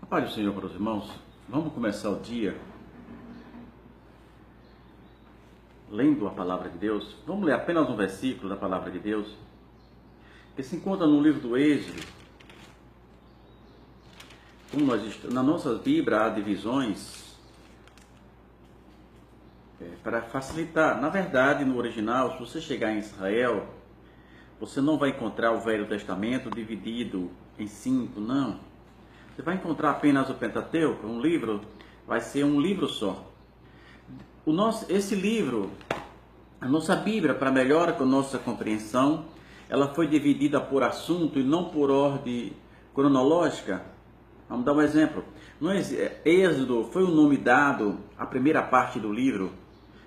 Paz do Senhor para os irmãos. Vamos começar o dia lendo a palavra de Deus. Vamos ler apenas um versículo da palavra de Deus que se encontra no livro do Êxodo. Como na nossa Bíblia há divisões para facilitar. Na verdade, no original, se você chegar em Israel, você não vai encontrar o Velho Testamento dividido em 5, não. Você vai encontrar apenas o Pentateuco, um livro, vai ser um livro só. Esse livro, a nossa Bíblia, para melhor com a nossa compreensão, ela foi dividida por assunto e não por ordem cronológica. Vamos dar um exemplo. No Êxodo foi o nome dado à primeira parte do livro,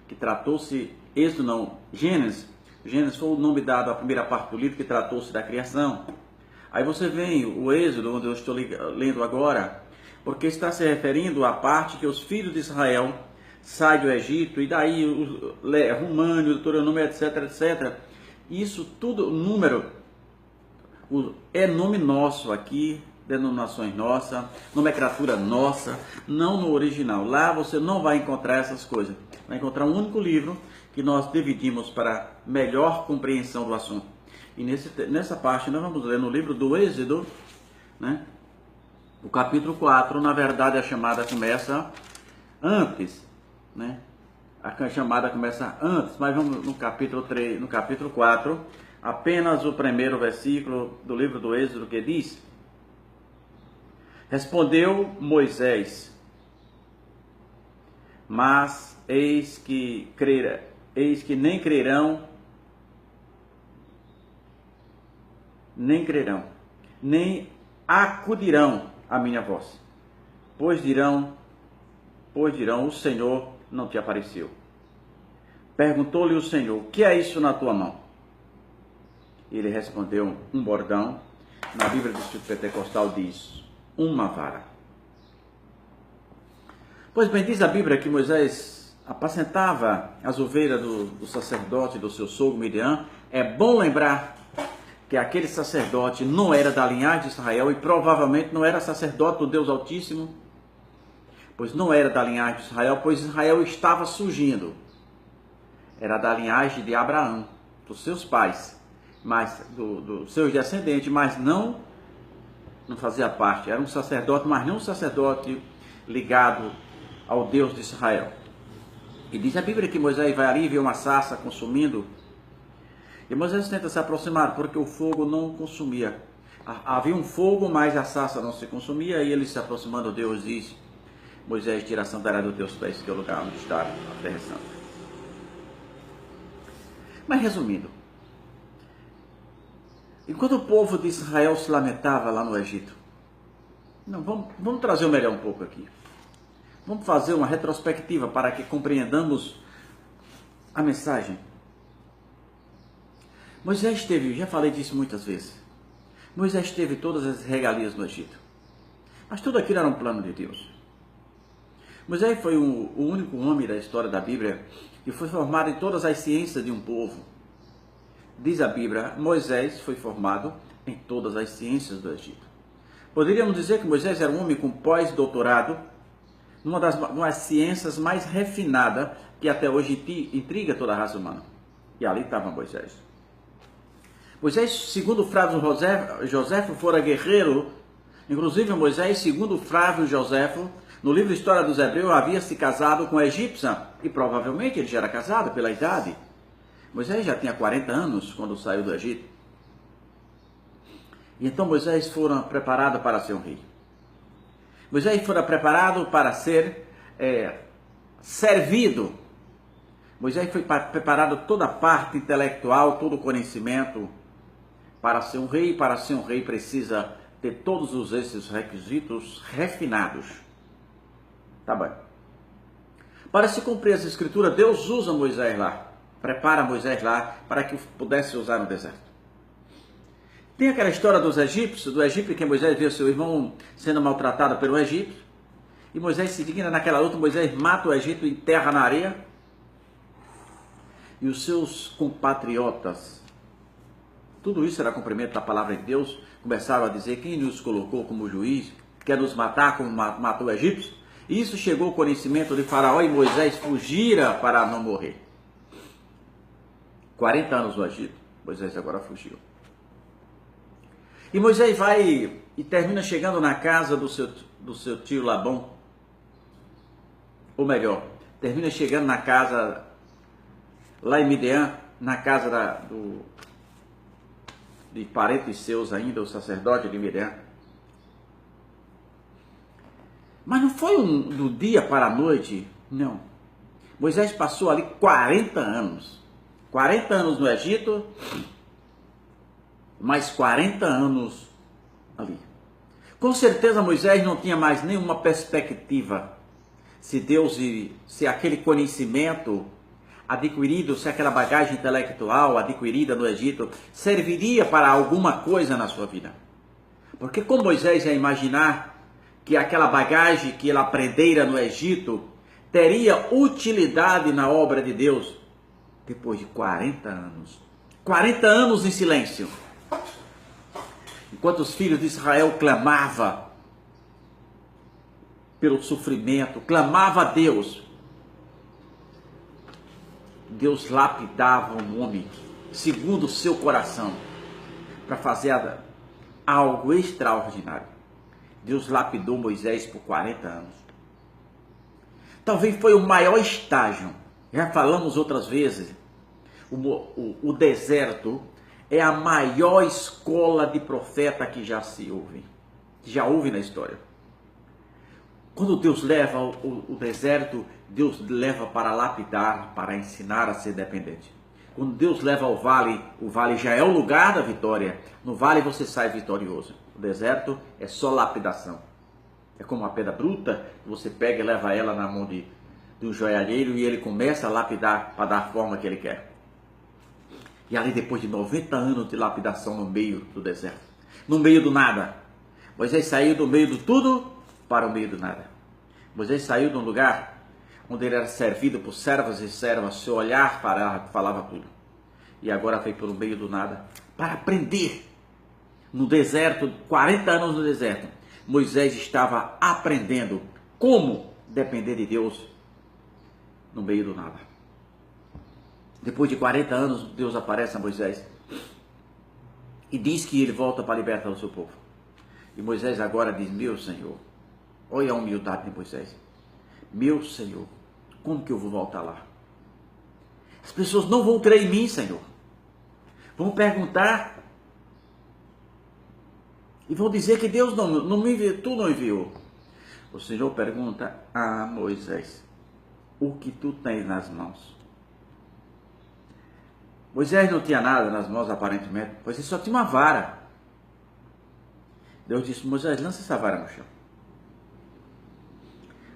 que tratou-se, Êxodo não, Gênesis. Gênesis foi o nome dado à primeira parte do livro, que tratou-se da criação. Aí você vem o Êxodo, onde eu estou lendo agora, porque está se referindo à parte que os filhos de Israel saem do Egito, e daí Romano, Deuteronômio, etc, etc. Isso tudo, número, é nome nosso aqui, denominações nossas, nomenclatura nossa, não no original. Lá você não vai encontrar essas coisas. Vai encontrar um único livro que nós dividimos para melhor compreensão do assunto. E nessa parte nós vamos ler no livro do Êxodo, né? O capítulo 4, na verdade a chamada começa antes, né? A chamada começa antes, mas vamos no capítulo 3, no capítulo 4, apenas o primeiro versículo do livro do Êxodo, que diz: Respondeu Moisés, mas eis que nem crerão, nem acudirão à minha voz, pois dirão, o Senhor não te apareceu. Perguntou-lhe o Senhor: o que é isso na tua mão? Ele respondeu: um bordão. Na Bíblia do Instituto Pentecostal diz: uma vara. Pois bem, diz a Bíblia que Moisés apacentava as ovelhas do sacerdote, do seu sogro Midian. É bom lembrar que aquele sacerdote não era da linhagem de Israel e provavelmente não era sacerdote do Deus Altíssimo, pois não era da linhagem de Israel, pois Israel estava surgindo. Era da linhagem de Abraão, dos seus pais, mas dos seus descendentes, mas não fazia parte. Era um sacerdote, mas não um sacerdote ligado ao Deus de Israel. E diz a Bíblia que Moisés vai ali e vê uma sarça consumindo. E Moisés tenta se aproximar porque o fogo não consumia. Havia um fogo, mas a sarça não se consumia. E ele se aproximando, Deus diz: Moisés, tira a sandália dos teus pés, que é o lugar onde está a terra santa. Mas resumindo, enquanto o povo de Israel se lamentava lá no Egito, vamos trazer o melhor um pouco aqui. Vamos fazer uma retrospectiva para que compreendamos a mensagem. Moisés teve, já falei disso muitas vezes, Moisés teve todas as regalias no Egito, mas tudo aquilo era um plano de Deus. Moisés foi o único homem da história da Bíblia que foi formado em todas as ciências de um povo. Diz a Bíblia, Moisés foi formado em todas as ciências do Egito. Poderíamos dizer que Moisés era um homem com pós-doutorado, numa das ciências mais refinadas que até hoje intriga toda a raça humana. E ali estava Moisés. Moisés, segundo Flávio Joséfo, fora guerreiro. Inclusive Moisés, segundo Flávio Joséfo, no livro História dos Hebreus, havia se casado com a egípcia. E provavelmente ele já era casado pela idade. Moisés já tinha 40 anos quando saiu do Egito. E então Moisés fora preparado para ser um rei. Moisés fora preparado para ser servido. Moisés foi preparado toda a parte intelectual, todo o conhecimento para ser um rei. Para ser um rei precisa ter todos esses requisitos refinados. Tá bem. Para se cumprir essa escritura, Deus usa Moisés lá. Prepara Moisés lá para que pudesse usar no deserto. Tem aquela história dos egípcios, do Egito que Moisés viu seu irmão sendo maltratado pelo Egito. E Moisés se digna naquela luta, Moisés mata o Egito e enterra na areia. E os seus compatriotas, tudo isso era cumprimento da palavra de Deus, começaram a dizer: quem nos colocou como juiz? quer nos matar como matou o egípcio. Isso chegou ao conhecimento de Faraó e Moisés fugira para não morrer. 40 anos no Egito, Moisés agora fugiu. E Moisés vai e termina chegando na casa do seu tio Labão. Ou melhor, termina chegando na casa, lá em Midian, na casa de parentes seus ainda, o sacerdote de Midian. Mas não foi do dia para a noite, não. Moisés passou ali 40 anos. 40 anos no Egito, mais 40 anos ali. Com certeza Moisés não tinha mais nenhuma perspectiva se aquele conhecimento adquirido, se aquela bagagem intelectual adquirida no Egito serviria para alguma coisa na sua vida. Porque como Moisés ia imaginar que aquela bagagem que ele aprendera no Egito teria utilidade na obra de Deus depois de 40 anos. 40 anos em silêncio. Enquanto os filhos de Israel clamavam pelo sofrimento, clamavam a Deus, Deus lapidava um homem segundo o seu coração para fazer algo extraordinário. Deus lapidou Moisés por 40 anos. Talvez foi o maior estágio. Já falamos outras vezes. O deserto é a maior escola de profeta que já houve na história. Quando Deus leva o deserto, Deus leva para lapidar, para ensinar a ser dependente. Quando Deus leva ao vale, o vale já é o lugar da vitória. No vale você sai vitorioso. O deserto é só lapidação. É como uma pedra bruta, que você pega e leva ela na mão de um joalheiro e ele começa a lapidar para dar a forma que ele quer. E ali depois de 90 anos de lapidação no meio do deserto, no meio do nada, Moisés saiu do meio do tudo para o meio do nada. Moisés saiu de um lugar onde ele era servido por servas e servas, seu olhar falava tudo. E agora foi pelo meio do nada para aprender. No deserto, 40 anos no deserto, Moisés estava aprendendo como depender de Deus no meio do nada. Depois de 40 anos, Deus aparece a Moisés e diz que ele volta para libertar o seu povo. E Moisés agora diz: meu Senhor, olha a humildade de Moisés. Meu Senhor, como que eu vou voltar lá? As pessoas não vão crer em mim, Senhor. Vão perguntar e vão dizer que Deus não me enviou, tu não enviou. O Senhor pergunta a Moisés: o que tu tens nas mãos? Moisés não tinha nada nas mãos aparentemente, pois ele só tinha uma vara. Deus disse: Moisés, lança essa vara no chão.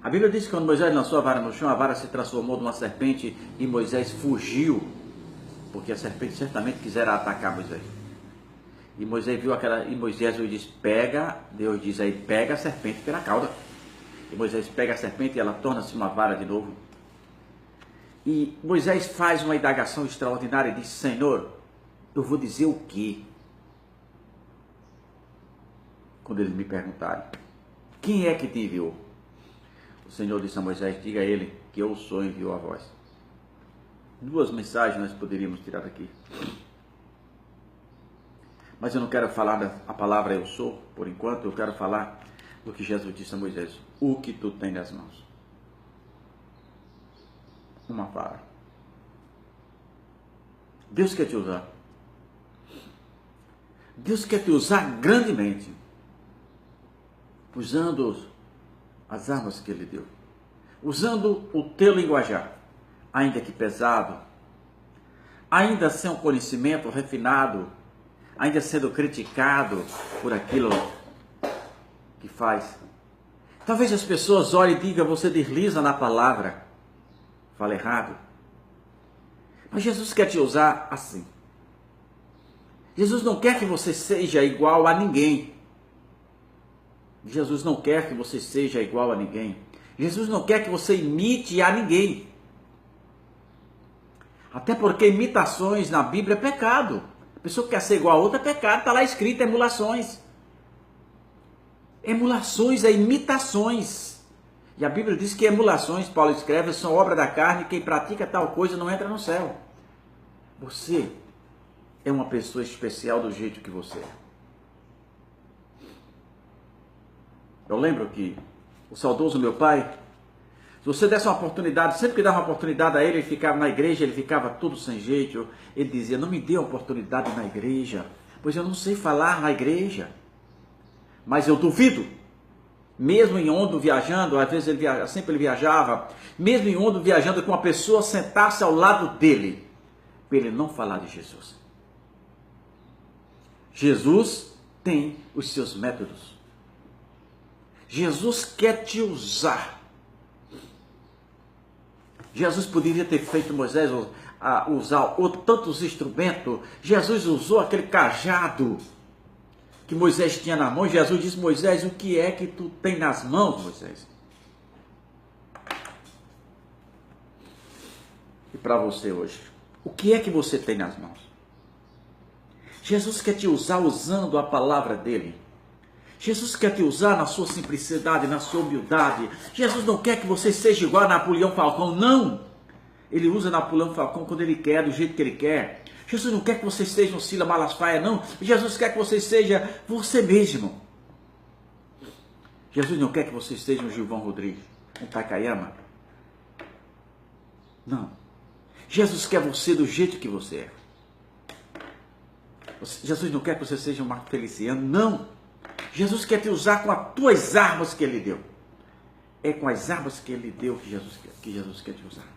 A Bíblia diz que quando Moisés lançou a vara no chão, a vara se transformou numa serpente e Moisés fugiu, porque a serpente certamente quisera atacar Moisés. E Moisés viu e Moisés disse: pega, Deus diz aí, pega a serpente pela cauda. E Moisés pega a serpente e ela torna-se uma vara de novo. E Moisés faz uma indagação extraordinária e diz: Senhor, eu vou dizer o quê? Quando eles me perguntarem: quem é que te enviou? O Senhor disse a Moisés: diga a ele que eu sou, enviou a vós. Duas mensagens nós poderíamos tirar daqui. Mas eu não quero falar a palavra eu sou, por enquanto. Eu quero falar do que Jesus disse a Moisés: o que tu tens nas mãos? Uma vara. Deus quer te usar. Deus quer te usar grandemente, usando as armas que Ele deu, usando o teu linguajar, ainda que pesado, ainda sem um conhecimento refinado, ainda sendo criticado por aquilo que faz. Talvez as pessoas olhem e digam: você desliza na palavra, fala errado. Mas Jesus quer te usar assim. Jesus não quer que você seja igual a ninguém. Jesus não quer que você seja igual a ninguém. Jesus não quer que você imite a ninguém. Até porque imitações na Bíblia é pecado. A pessoa que quer ser igual a outra é pecado. Está lá escrito: emulações. Emulações é imitações. E a Bíblia diz que emulações, Paulo escreve, são obra da carne, quem pratica tal coisa não entra no céu. Você é uma pessoa especial do jeito que você é. Eu lembro que o saudoso meu pai, se você desse uma oportunidade, sempre que dava uma oportunidade a ele, ele ficava na igreja, ele ficava todo sem jeito. Ele dizia, não me dê oportunidade na igreja, pois eu não sei falar na igreja. Mas eu duvido, mesmo em Ondo viajando, às vezes sempre ele viajava, mesmo em Ondo viajando, com uma pessoa sentar-se ao lado dele, para ele não falar de Jesus. Jesus tem os seus métodos. Jesus quer te usar. Jesus poderia ter feito Moisés usar tantos instrumentos. Jesus usou aquele cajado que Moisés tinha na mão. Jesus disse, Moisés, o que é que tu tem nas mãos, Moisés? E para você hoje, o que é que você tem nas mãos? Jesus quer te usar usando a palavra dele. Jesus quer te usar na sua simplicidade, na sua humildade. Jesus não quer que você seja igual a Napoleão Falcão, não. Ele usa Napoleão Falcão quando ele quer, do jeito que ele quer. Jesus não quer que você seja um Silas Malafaia, não. Jesus quer que você seja você mesmo. Jesus não quer que você seja um Gilvão Rodrigues, um Takayama. Não. Jesus quer você do jeito que você é. Jesus não quer que você seja um Marco Feliciano, não. Jesus quer te usar com as tuas armas que ele deu. É com as armas que ele deu que Jesus quer te usar.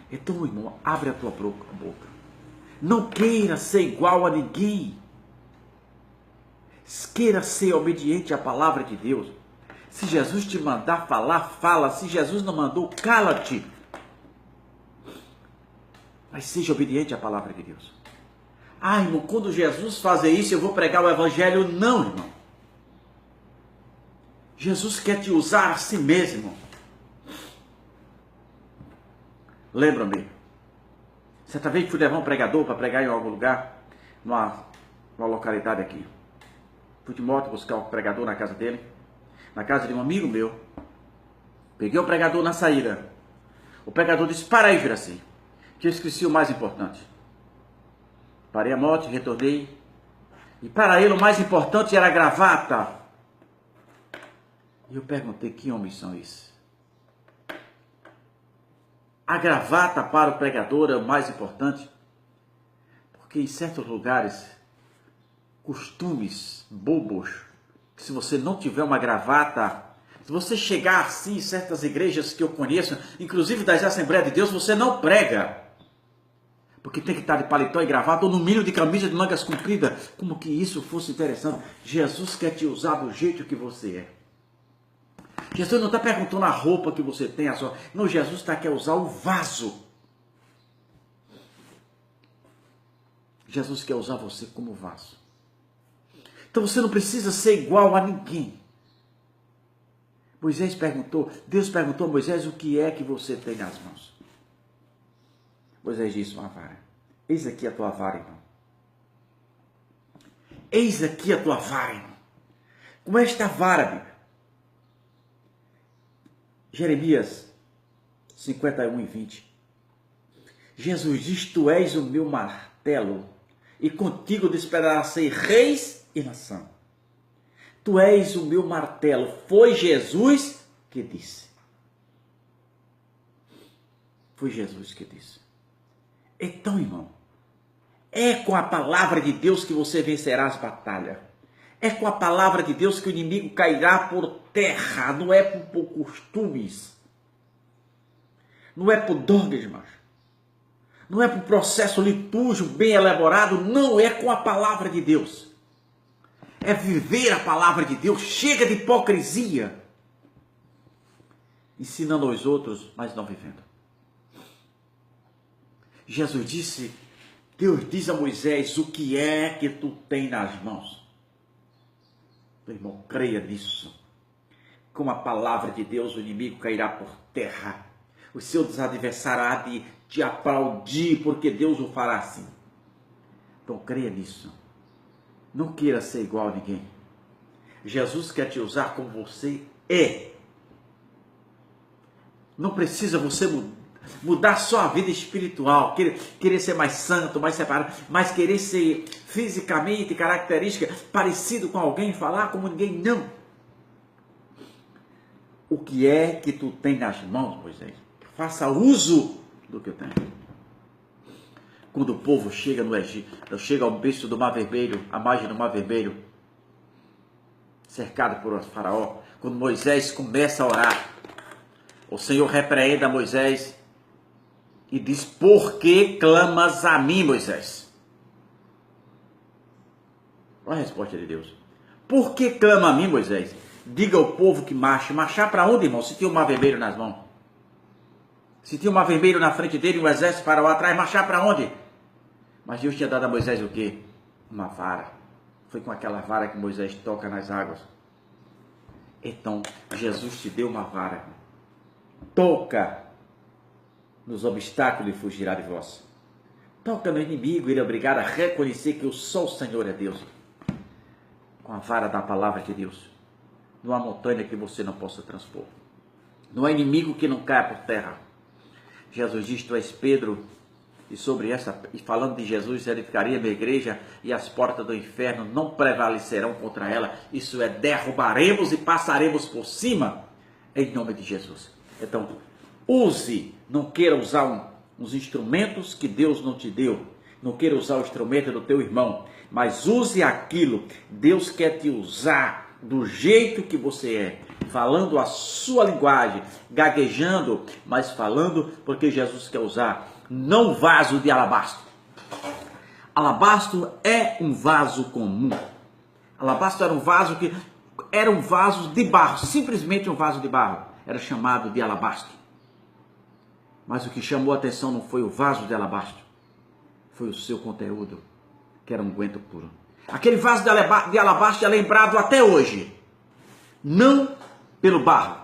Então, irmão, abre a tua boca. Não queira ser igual a ninguém. Queira ser obediente à palavra de Deus. Se Jesus te mandar falar, fala. Se Jesus não mandou, cala-te. Mas seja obediente à palavra de Deus. Ah, irmão, quando Jesus fazer isso, eu vou pregar o evangelho. Não, irmão. Jesus quer te usar a si mesmo. Lembra-me, certa vez fui levar um pregador para pregar em algum lugar, numa localidade aqui. Fui de moto buscar um pregador na casa dele, na casa de um amigo meu. Peguei o pregador na saída. O pregador disse, para aí, Juraci, que eu esqueci o mais importante. Parei a moto, retornei. E para ele o mais importante era a gravata. E eu perguntei, que homens são esses? A gravata para o pregador é o mais importante? Porque em certos lugares, costumes bobos, que se você não tiver uma gravata, se você chegar assim em certas igrejas que eu conheço, inclusive das Assembleias de Deus, você não prega. Porque tem que estar de paletó e gravata, ou no mínimo de camisa de mangas compridas. Como que isso fosse interessante. Jesus quer te usar do jeito que você é. Jesus não está perguntando a roupa que você tem. Não, Jesus quer usar o vaso. Jesus quer usar você como vaso. Então você não precisa ser igual a ninguém. Deus perguntou a Moisés, o que é que você tem nas mãos? Moisés disse, uma vara. Eis aqui a tua vara, irmão. Eis aqui a tua vara, irmão. Com esta vara, Bíblia. Jeremias 51:20. Jesus diz, tu és o meu martelo, e contigo despedaracei reis e nação. Tu és o meu martelo. Foi Jesus que disse. Foi Jesus que disse. Então, irmão, é com a palavra de Deus que você vencerá as batalhas. É com a palavra de Deus que o inimigo cairá por terra. Não é por costumes. Não é por dogmas. Não é por processo litúrgico bem elaborado. Não, é com a palavra de Deus. É viver a palavra de Deus. Chega de hipocrisia. Ensinando aos outros, mas não vivendo. Jesus disse, Deus diz a Moisés, o que é que tu tem nas mãos? Meu irmão, creia nisso. Com a palavra de Deus, o inimigo cairá por terra. O seu adversário há de te aplaudir, porque Deus o fará assim. Então, creia nisso. Não queira ser igual a ninguém. Jesus quer te usar como você é. Não precisa você mudar só a vida espiritual, querer ser mais santo, mais separado, mas querer ser fisicamente, característica, parecido com alguém, falar como ninguém, não. O que é que tu tem nas mãos, Moisés? Faça uso do que eu tenho. Quando o povo chega no Egito, chega ao berço do Mar Vermelho, à margem do Mar Vermelho, cercado por Faraó, quando Moisés começa a orar, o Senhor repreende a Moisés e diz: por que clamas a mim, Moisés? Olha a resposta de Deus. Por que clama a mim, Moisés? Diga ao povo que marche. Marchar para onde, irmão? Se tinha o Mar Vermelho nas mãos. Se tinha o Mar Vermelho na frente dele e o exército Faraó atrás, marchar para onde? Mas Deus tinha dado a Moisés o quê? Uma vara. Foi com aquela vara que Moisés toca nas águas. Então, Jesus te deu uma vara. Toca nos obstáculos e fugirá de vós. Toca no inimigo e ele é obrigado a reconhecer que só o Senhor é Deus. Com a vara da palavra de Deus. Não há montanha que você não possa transpor. Não há inimigo que não caia por terra. Jesus diz: tu és Pedro, e falando de Jesus, edificaria minha igreja, e as portas do inferno não prevalecerão contra ela. Isso é, derrubaremos e passaremos por cima, em nome de Jesus. Então, use, não queira usar uns instrumentos que Deus não te deu. Não queira usar o instrumento do teu irmão, mas use aquilo. Deus quer te usar do jeito que você é, falando a sua linguagem, gaguejando, mas falando porque Jesus quer usar, não vaso de alabastro. Alabastro é um vaso comum. Alabastro era um vaso de barro, simplesmente um vaso de barro, era chamado de alabastro. Mas o que chamou a atenção não foi o vaso de alabastro, foi o seu conteúdo, que era um unguento puro. Aquele vaso de alabastro é lembrado até hoje, não pelo barro,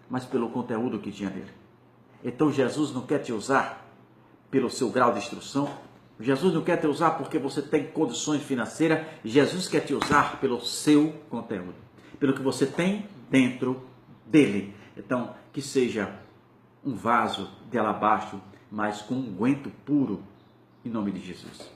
mas pelo conteúdo que tinha nele. Então Jesus não quer te usar pelo seu grau de instrução, Jesus não quer te usar porque você tem condições financeiras, Jesus quer te usar pelo seu conteúdo, pelo que você tem dentro dele. Então, que seja um vaso de alabastro, mas com unguento puro, em nome de Jesus.